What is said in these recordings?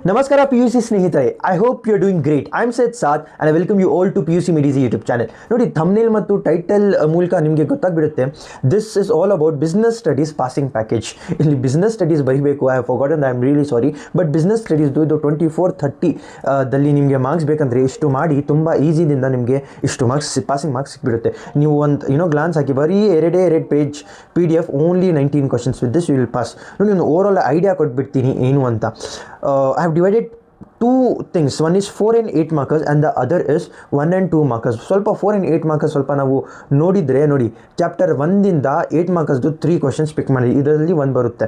ನಮಸ್ಕಾರ PUC ಸ್ನೇಹಿತರೆ, I hope you are doing great. I am Syed Saad and I welcome you all to PUC Medici YouTube channel. ನೋಡಿ, thumbnail ಮತ್ತು title ಮೂಲಕ ನಿಮಗೆ ಗೊತ್ತಾಗ್ಬಿಡುತ್ತೆ. This is all about business studies passing package. ಇಲ್ಲಿ business studies ಬರೀಬೇಕು. I have forgotten, I am really sorry. But business ಸ್ಟಡೀಸ್ದು ಇದು 24-30 ದಲ್ಲಿ ನಿಮಗೆ ಮಾರ್ಕ್ಸ್ ಬೇಕಂದರೆ ಇಷ್ಟು ಮಾಡಿ ತುಂಬ ಈಸಿದಿಂದ ನಿಮಗೆ ಇಷ್ಟು ಮಾರ್ಕ್ಸ್ ಪಾಸಿಂಗ್ ಮಾರ್ಕ್ಸ್ ಸಿಕ್ಬಿಡುತ್ತೆ. ನೀವು ಒಂದು ಗ್ಲಾನ್ಸ್ ಹಾಕಿ ಬರೀ ಎರಡೇ page PDF, only 19 questions. With this you will pass. ನೋಡಿ, ಒಂದು ಓವರ್ ಆಲ್ ಐಡಿಯಾ ಕೊಟ್ಬಿಡ್ತೀನಿ ಏನು ಅಂತ. I have divided two things. One is 4 and 8 markers and the other is 1 and 2 markers. ಸ್ವಲ್ಪ 4 and 8 markers ಸ್ವಲ್ಪ ನಾವು ನೋಡಿದರೆ ನೋಡಿ, ಚಾಪ್ಟರ್ 1ದಿಂದ 8 ಮಾರ್ಕರ್ಸ್ದು 3 ಕ್ವಶನ್ಸ್ ಪಿಕ್ ಮಾಡಿ, ಇದರಲ್ಲಿ 1 ಬರುತ್ತೆ.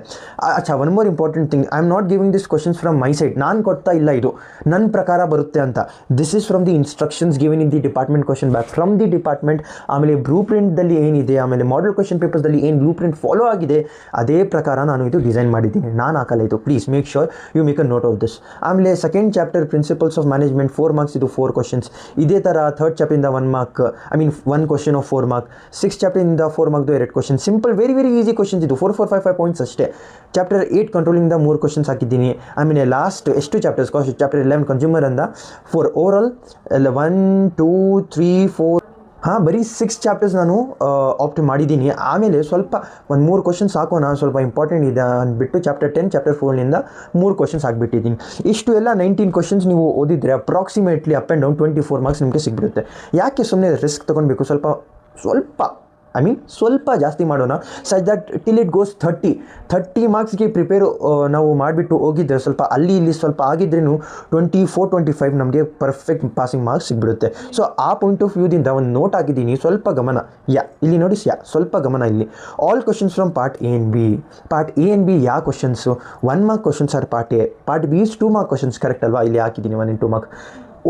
One more important thing, I am not giving this questions from my side. ನಾನು ಕೊಡ್ತಾ ಇಲ್ಲ, ಇದು ನನ್ನ ಪ್ರಕಾರ ಬರುತ್ತೆ ಅಂತ. This is from the instructions given in the department question back from the department. ಆಮೇಲೆ ಬ್ಲೂ ಪ್ರಿಂಟ್ದಲ್ಲಿ ಏನಿದೆ, ಆಮೇಲೆ ಮಾಡಲ್ ಕ್ವಶನ್ ಪೇಪರ್ಸ್ದಲ್ಲಿ ಏನು ಬ್ಲೂ ಪ್ರಿಂಟ್ ಫಾಲೋ ಆಗಿದೆ, ಅದೇ ಪ್ರಕಾರ ನಾನು ಇದು ಡಿಸೈನ್ ಮಾಡಿದ್ದೀನಿ. ನಾನು ಹಾಕಲ್ಲ ಇದು. Please make sure you make a note of this. ಆಮೇಲೆ second chapter principles of management 4 marks, ಇದು 4 ಕ್ವಶನ್ಸ್. ಇದೇ ಥರ ಥರ್ಡ್ ಚಾಪ್ಟರಿಂದ 1 mark, I mean 1 question of 4 mark. 6 ಚಾಪ್ಟರಿಂದ 4 ಮಾರ್ಕ್ದು 2 question. Simple, very easy questions ಇದು. 4-5 ಪಾಯಿಂಟ್ಸ್ ಅಷ್ಟೇ. ಚಾಪ್ಟರ್ 8 ಕಂಟ್ರೋಲಿಂದ 3 ಕ್ವಶನ್ಸ್ ಹಾಕಿದ್ದೀನಿ. ಆಮೇಲೆ ಲಾಸ್ಟ್ ಎಷ್ಟು ಚಾಪ್ಟರ್ಸ್, ಚಾಪ್ಟರ್ 11 ಕನ್ಸ್ಯೂಮರ್ ಅಂದ 4. ಓವರಾಲ್ 1 2 3 4 ಬರೀ 6 ಚಾಪ್ಟರ್ಸ್ ನಾನು ಆಪ್ಟ್ ಮಾಡಿದ್ದೀನಿ. ಆಮೇಲೆ ಸ್ವಲ್ಪ ಒಂದು 3 ಕ್ವಶನ್ಸ್ ಹಾಕೋಣ, ಸ್ವಲ್ಪ ಇಂಪಾರ್ಟೆಂಟ್ ಇದೆ ಅಂದ್ಬಿಟ್ಟು ಚಾಪ್ಟರ್ 10 ಚಾಪ್ಟರ್ 4ನಿಂದ 3 ಕ್ವಶನ್ಸ್ ಹಾಕ್ಬಿಟ್ಟಿದ್ದೀನಿ. ಇಷ್ಟು ಎಲ್ಲ 19 ಕ್ವಶನ್ಸ್ ನೀವು ಓದಿದರೆ approximately up and down 24 marks ನಿಮಗೆ ಸಿಗ್ಬಿಡುತ್ತೆ. ಯಾಕೆ ಸುಮ್ಮನೆ ರಿಸ್ಕ್ ತೊಗೊಳ್ಬೇಕು? ಸ್ವಲ್ಪ ಜಾಸ್ತಿ ಮಾಡೋಣ, such that till it goes 30 ಮಾರ್ಕ್ಸ್ಗೆ ಪ್ರಿಪೇರು ನಾವು ಮಾಡಿಬಿಟ್ಟು ಹೋಗಿದ್ದರೆ ಸ್ವಲ್ಪ ಅಲ್ಲಿ ಇಲ್ಲಿ ಸ್ವಲ್ಪ ಆಗಿದ್ರೂ 24-25 ನಮಗೆ ಪರ್ಫೆಕ್ಟ್ ಪಾಸಿಂಗ್ ಮಾರ್ಕ್ಸ್ ಸಿಗ್ಬಿಡುತ್ತೆ. ಸೊ ಆ ಪಾಯಿಂಟ್ ಆಫ್ ವ್ಯೂದಿಂದ ಒಂದು ನೋಟ್ ಆಗಿದ್ದೀನಿ. ಸ್ವಲ್ಪ ಗಮನ, ಇಲ್ಲಿ ನೋಡಿ, ಸ್ವಲ್ಪ ಗಮನ ಇಲ್ಲಿ. All questions from part A and B. Part A and B ಯಾವ questions? 1 mark questions are part A. Part B is 2 mark questions. Correct ಅಲ್ವಾ? ಇಲ್ಲಿ ಹಾಕಿದ್ದೀನಿ 1 and 2 ಮಾರ್ಕ್.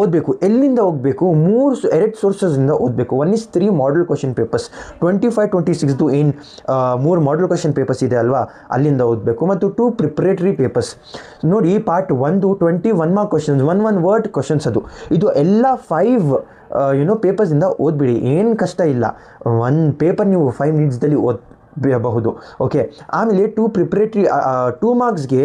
ಓದಬೇಕು. ಎಲ್ಲಿಂದ ಹೋಗಬೇಕು? 2 ಸೋರ್ಸಸ್ಸಿಂದ ಓದಬೇಕು. 1 is 3 ಮಾಡಲ್ ಕ್ವಶನ್ ಪೇಪರ್ಸ್, 25-26ದು ಏನು 3 ಮಾಡಲ್ ಕ್ವಶನ್ ಪೇಪರ್ಸ್ ಇದೆ ಅಲ್ವಾ, ಅಲ್ಲಿಂದ ಓದಬೇಕು. ಮತ್ತು 2 ಪ್ರಿಪ್ರೇಟರಿ ಪೇಪರ್ಸ್. ನೋಡಿ, part 1 21 mark questions, 1 word questions. ಇದು ಎಲ್ಲ 5 ಪೇಪರ್ಸಿಂದ ಓದ್ಬಿಡಿ. ಏನು ಕಷ್ಟ ಇಲ್ಲ. 1 ಪೇಪರ್ ನೀವು 5 ಮಿನಿಟ್ಸ್ದಲ್ಲಿ ಓದಬಹುದು. ಓಕೆ. ಆಮೇಲೆ 2 ಪ್ರಿಪ್ರೇಟರಿ 2 ಮಾರ್ಕ್ಸ್ಗೆ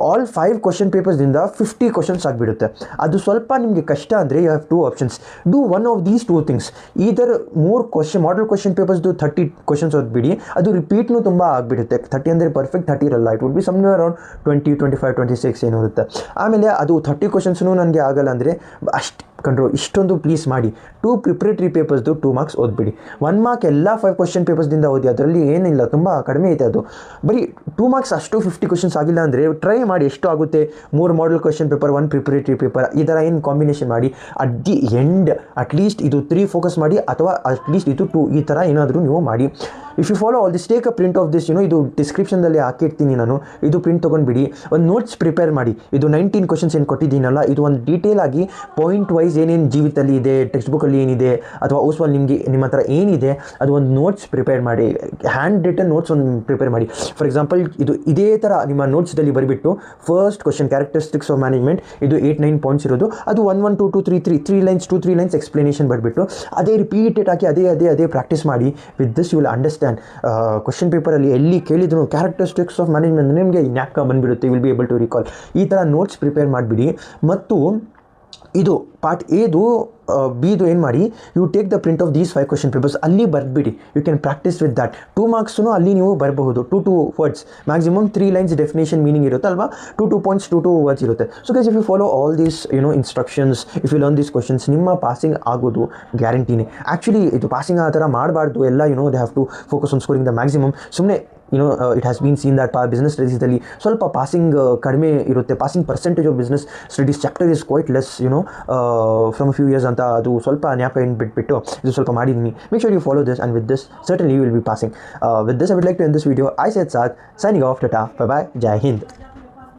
ಆಲ್ 5 ಕ್ವಶನ್ ಪೇಪರ್ಸ್ದಿಂದ 50 ಕ್ವಶನ್ಸ್ ಆಗಿಬಿಡುತ್ತೆ. ಅದು ಸ್ವಲ್ಪ ನಿಮಗೆ ಕಷ್ಟ ಅಂದರೆ you have 2 options. Do one of these 2 things. Either 3 model question ಪೇಪರ್ಸ್ದು 30 ಕ್ವಶನ್ಸ್ ಓದ್ಬಿಡಿ. ಅದು ರಿಪೀಟ್ನೂ ತುಂಬ ಆಗಿಬಿಡುತ್ತೆ. 30 ಅಂದರೆ ಪರ್ಫೆಕ್ಟ್ 30 ಇರಲ್ಲ. It would be somewhere around 20, 25, 26 ಏನಿರುತ್ತೆ. ಆಮೇಲೆ ಅದು 30 ಕ್ವಶನ್ಸ್ನೂ ನನಗೆ ಆಗಲ್ಲ ಅಂದರೆ ಅಷ್ಟು ಕಂಟ್ರೋಲ್. ಇಷ್ಟೊಂದು ಪ್ಲೀಸ್ ಮಾಡಿ. 2 ಪ್ರಿಪ್ರೇಟರಿ ಪೇಪರ್ಸ್ದು 2 ಮಾರ್ಕ್ಸ್ ಓದ್ಬಿಡಿ. 1 ಮಾರ್ಕ್ ಎಲ್ಲ 5 ಕ್ವಶನ್ ಪೇಪರ್ಸ್ದಿಂದ ಓದಿ. ಅದರಲ್ಲಿ ಏನಿಲ್ಲ, ತುಂಬ ಕಡಿಮೆ ಐತೆ ಅದು. ಬರೀ 2 ಮಾರ್ಕ್ಸ್ ಅಷ್ಟು 50 ಕ್ವಶನ್ಸ್ ಆಗಿಲ್ಲ ಅಂದರೆ ಟ್ರೈ ಮಾಡಿ ಎಷ್ಟು ಆಗುತ್ತೆ. 3 model question paper, 1 preparatory paper, ಈ ಥರ ಏನು ಕಾಂಬಿನೇಷನ್ ಮಾಡಿ ಅಟ್ ದಿ ಎಂಡ್ ಅಟ್ಲೀಸ್ಟ್ ಇದು 3 ಫೋಕಸ್ ಮಾಡಿ, ಅಥವಾ ಅಟ್ಲೀಸ್ಟ್ ಇದು 2, ಈ ಥರ ಏನಾದರೂ ನೀವು ಮಾಡಿ. If you follow all this, take a print of this. ಇದು ಡಿಸ್ಕ್ರಿಪ್ಷನ್ದಲ್ಲಿ ಹಾಕಿರ್ತೀನಿ ನಾನು. ಇದು ಪ್ರಿಂಟ್ ತೊಗೊಂಡ್ಬಿಡಿ. ಒಂದು ನೋಟ್ಸ್ ಪ್ರಿಪೇರ್ ಮಾಡಿ. ಇದು 19 ಕ್ವಶನ್ಸ್ ಏನು ಕೊಟ್ಟಿದ್ದೀನಲ್ಲ, ಇದು ಒಂದು ಡೀಟೇಲ್ ಆಗಿ ಪಾಯಿಂಟ್ ವೈಸ್ ಏನೇನು ಜೀವಿತದಲ್ಲಿ ಇದೆ, ಟೆಕ್ಸ್ಟ್ ಬುಕ್ಕಲ್ಲಿ ಏನಿದೆ, ಅಥವಾ ಊಸ್ವಲ್ಲಿ ನಿಮ್ಮ ಹತ್ರ ಏನಿದೆ, ಅದು ಒಂದು ನೋಟ್ಸ್ ಪ್ರಿಪೇರ್ ಮಾಡಿ. ಹ್ಯಾಂಡ್ ರಿಟನ್ ನೋಟ್ಸ್ ಒಂದು ಪ್ರಿಪೇರ್ ಮಾಡಿ. ಫಾರ್ ಎಕ್ಸಾಂಪಲ್, ಇದೇ ಥರ ನಿಮ್ಮ ನೋಟ್ಸ್ದಲ್ಲಿ ಬರಿಬಿಟ್ಟು first question characteristics of management, ಇದು 8-9 ಪಾಯಿಂಟ್ಸ್ ಇರೋದು. ಅದು 1 1 2 2 3 ಲೈನ್ಸ್ 2-3 ಲೈನ್ಸ್ ಎಕ್ಸ್ಪ್ಲನೇಷನ್ ಬರೆದ್ಬಿಟ್ಟು ಅದೇ ರಿಪೀಟೆಡ್ ಆಗಿ ಅದೇ ಪ್ರಾಕ್ಟೀಸ್ ಮಾಡಿ. With this you will understand. Question ಪೇಪರಲ್ಲಿ ಎಲ್ಲಿ ಕೇಳಿದ್ರು ಕ್ಯಾರೆಕ್ಟರಿಸ್ಟಿಕ್ಸ್ ಆಫ್ ಮ್ಯಾನೇಜ್ಮೆಂಟ್ ನಿಮಗೆ ನ್ಯಾಕ ಬಂದುಬಿಡುತ್ತೆ. Will be able to recall. ಈ ಥರ ನೋಟ್ಸ್ ಪ್ರಿಪೇರ್ ಮಾಡಿಬಿಡಿ. ಮತ್ತು ಇದು ಪಾರ್ಟ್ Aದು Bದು ಏನು ಮಾಡಿ, you take the print of these 5 question papers, ಅಲ್ಲಿ ಬರೆದ್ಬಿಡಿ. You can practise with that. 2 ಮಾರ್ಕ್ಸ್ನು ಅಲ್ಲಿ ನೀವು ಬರಬಹುದು. 2 words, maximum 3 lines definition meaning ಇರುತ್ತೆ ಅಲ್ವಾ. 2 ಪಾಯಿಂಟ್ಸ್, 2 ವರ್ಡ್ಸ್ ಇರುತ್ತೆ. So guys, if you follow all these instructions, if you learn these questions, ನಿಮ್ಮ ಪಾಸಿಂಗ್ ಆಗೋದು ಗ್ಯಾರಂಟಿನೇ. ಆ್ಯಕ್ಚುಲಿ ಇದು ಪಾಸಿಂಗ್ ಆ ಥರ ಮಾಡಬಾರ್ದು. ಎಲ್ಲ they have to focus on scoring the maximum. ಸುಮ್ಮನೆ it has been seen that business ಸ್ಟಡೀಸಲ್ಲಿ ಸ್ವಲ್ಪ ಪಾಸಿಂಗ್ ಕಡಿಮೆ ಇರುತ್ತೆ. Passing percentage of business studies chapter is quite less from few years ಅಂತ. ಅದು ಸ್ವಲ್ಪ ನ್ಯಾಪ ಏನು ಬಿಟ್ಬಿಟ್ಟು ಇದು ಸ್ವಲ್ಪ ಮಾಡಿದ್ದೀನಿ. Make sure you follow this, and with this certainly you will be passing. With this I would like to end this video. I said Saad, signing off. Tata, bye bye, Jai Hind.